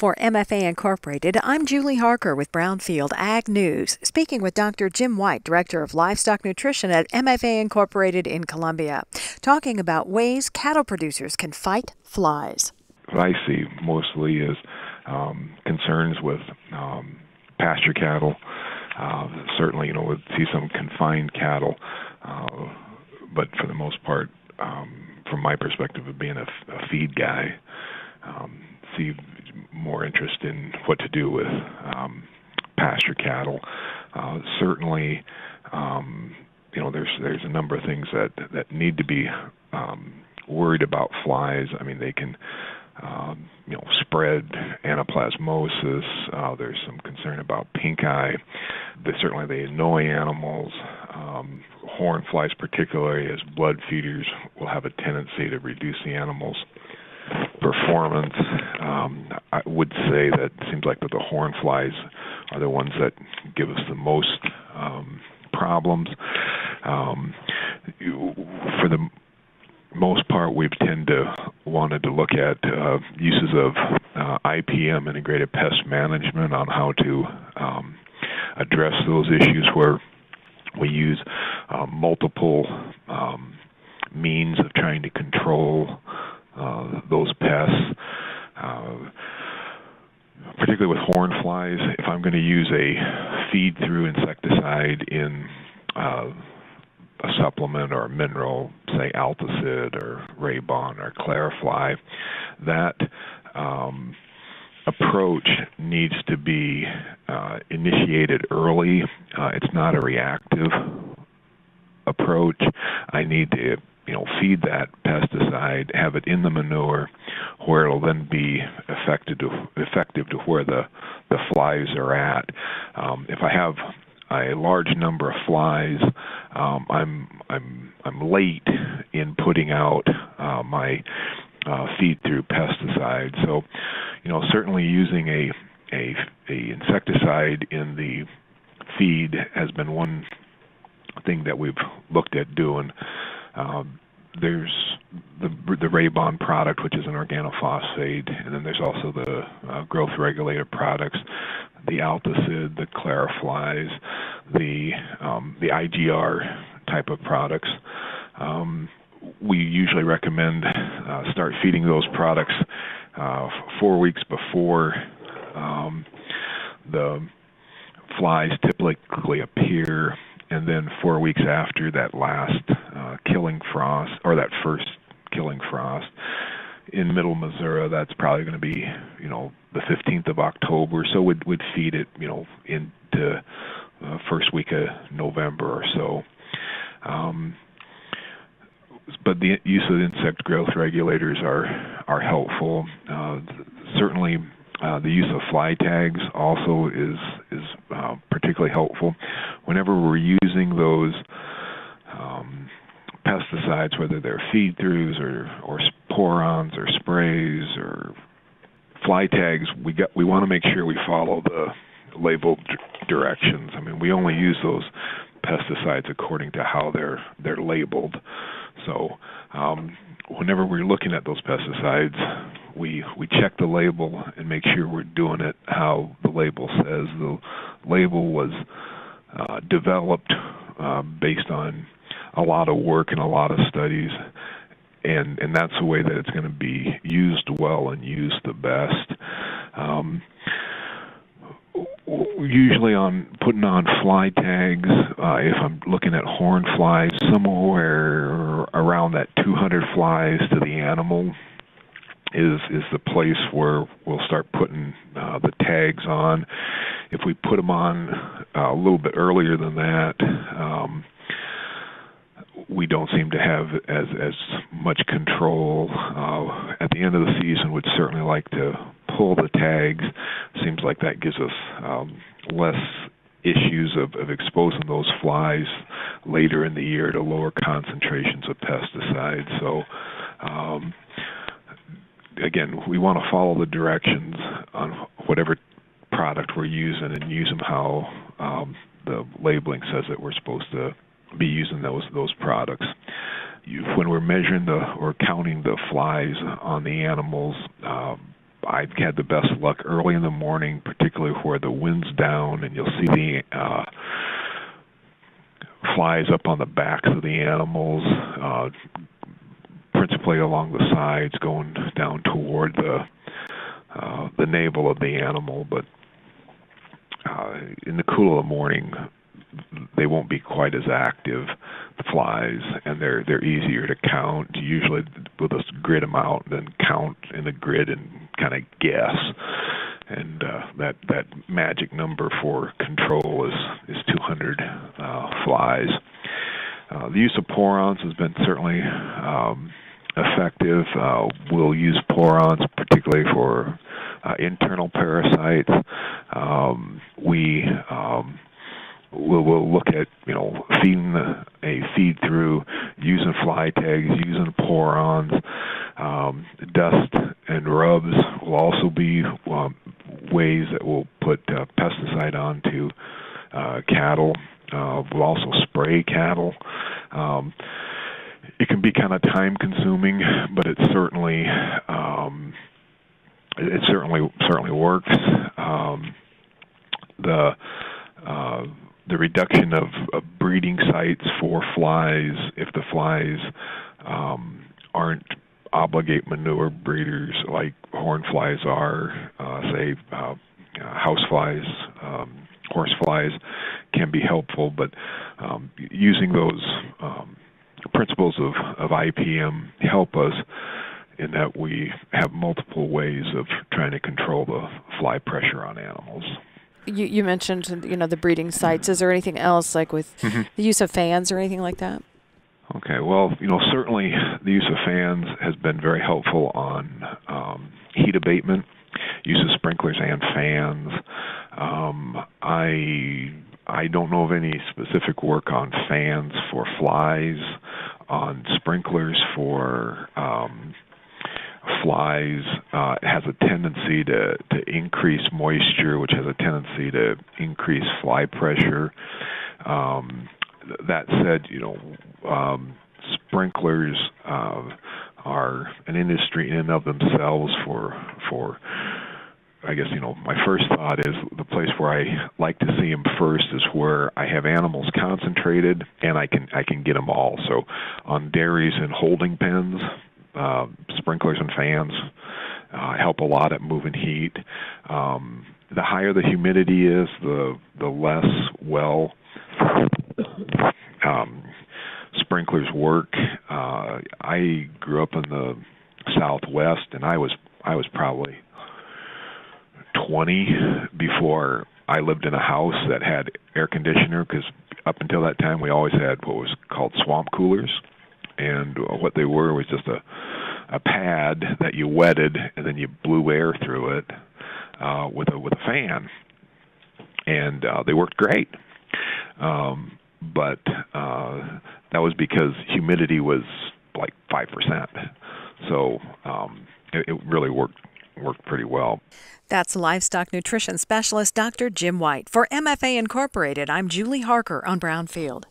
For MFA Incorporated, I'm Julie Harker with Brownfield Ag News, speaking with Dr. Jim White, Director of Livestock Nutrition at MFA Incorporated in Columbia, talking about ways cattle producers can fight flies. What I see mostly is concerns with pasture cattle. Certainly, we see some confined cattle, but for the most part, from my perspective of being a feed guy, see more interest in what to do with pasture cattle. Certainly, there's a number of things that need to be worried about flies. I mean, they can spread anaplasmosis. There's some concern about pink eye. Certainly, they annoy animals. Horn flies, particularly as blood feeders, will have a tendency to reduce the animal's performance. I would say that it seems like that the horn flies are the ones that give us the most problems. For the most part, we've wanted to look at uses of IPM, integrated pest management, on how to address those issues where we use multiple means of trying to control those pests. Particularly with horn flies, if I'm going to use a feed-through insecticide in a supplement or a mineral, say Alticid or Raybon or Clarifly, that approach needs to be initiated early. It's not a reactive approach. I need to feed that pesticide, have it in the manure where it'll then be effective to where the flies are at. If I have a large number of flies, I'm late in putting out my feed-through pesticide. So, certainly using a insecticide in the feed has been one thing that we've looked at doing. There's the Raybon product, which is an organophosphate, and then there's also the growth regulator products, the Alticid, the Clariflies, the IGR type of products. We usually recommend start feeding those products 4 weeks before the flies typically appear, and then 4 weeks after that last killing frost, or that first killing frost. In middle Missouri, that's probably going to be, the 15th of October. So we'd feed it, into first week of November or so. But the use of insect growth regulators are helpful. Certainly, the use of fly tags also is particularly helpful. Whenever we're using those pesticides, whether they're feed-throughs or sporons or sprays or fly tags, we want to make sure we follow the labeled directions. I mean, we only use those pesticides according to how they're labeled. So whenever we're looking at those pesticides, we check the label and make sure we're doing it how the label says. The label was developed based on a lot of work and a lot of studies, and that's the way that it's going to be used well and used the best. Usually on putting on fly tags, if I'm looking at horn flies, somewhere around that 200 flies to the animal is the place where we'll start putting the tags on. If we put them on a little bit earlier than that, we don't seem to have as much control. At the end of the season, we'd certainly like to pull the tags. Seems like that gives us less issues of exposing those flies later in the year to lower concentrations of pesticides. So again, we want to follow the directions on whatever product we're using and use them how the labeling says that we're supposed to be using those products. When we're measuring or counting the flies on the animals, I've had the best luck early in the morning, particularly where the wind's down, and you'll see the flies up on the backs of the animals, principally along the sides, going down toward the navel of the animal. But in the cool of the morning, they won't be quite as active, the flies, and they're easier to count. Usually we'll just grid them out and then count in the grid and kind of guess. And that magic number for control is 200 flies. The use of porons has been certainly effective. We'll use porons particularly for internal parasites. We'll look at, feeding a feed through, using fly tags, using porons. Dust and rubs will also be ways that we'll put pesticide onto cattle. We'll also spray cattle. It can be kind of time consuming, but it certainly works. The reduction of breeding sites for flies, if the flies aren't obligate manure breeders like horn flies are, say house flies, horse flies, can be helpful. But using those principles of IPM help us in that we have multiple ways of trying to control the fly pressure on animals. You mentioned, the breeding sites. Is there anything else, like with the use of fans or anything like that? Okay, well, certainly the use of fans has been very helpful on heat abatement, use of sprinklers and fans. I don't know of any specific work on fans for flies, on sprinklers for flies. It has a tendency to increase moisture, which has a tendency to increase fly pressure. That said, sprinklers are an industry in and of themselves for I guess, my first thought is the place where I like to see them first is where I have animals concentrated and I can get them all. So on dairies and holding pens, sprinklers and fans help a lot at moving heat. The higher the humidity is, the less well sprinklers work. I grew up in the Southwest, and I was probably 20 before I lived in a house that had air conditioner, because up until that time we always had what was called swamp coolers, and what they were was just a pad that you wetted and then you blew air through it with a fan, and they worked great. But that was because humidity was like 5%, so it really worked pretty well. That's livestock nutrition specialist Dr. Jim White. For MFA Incorporated, I'm Julie Harker on Brownfield.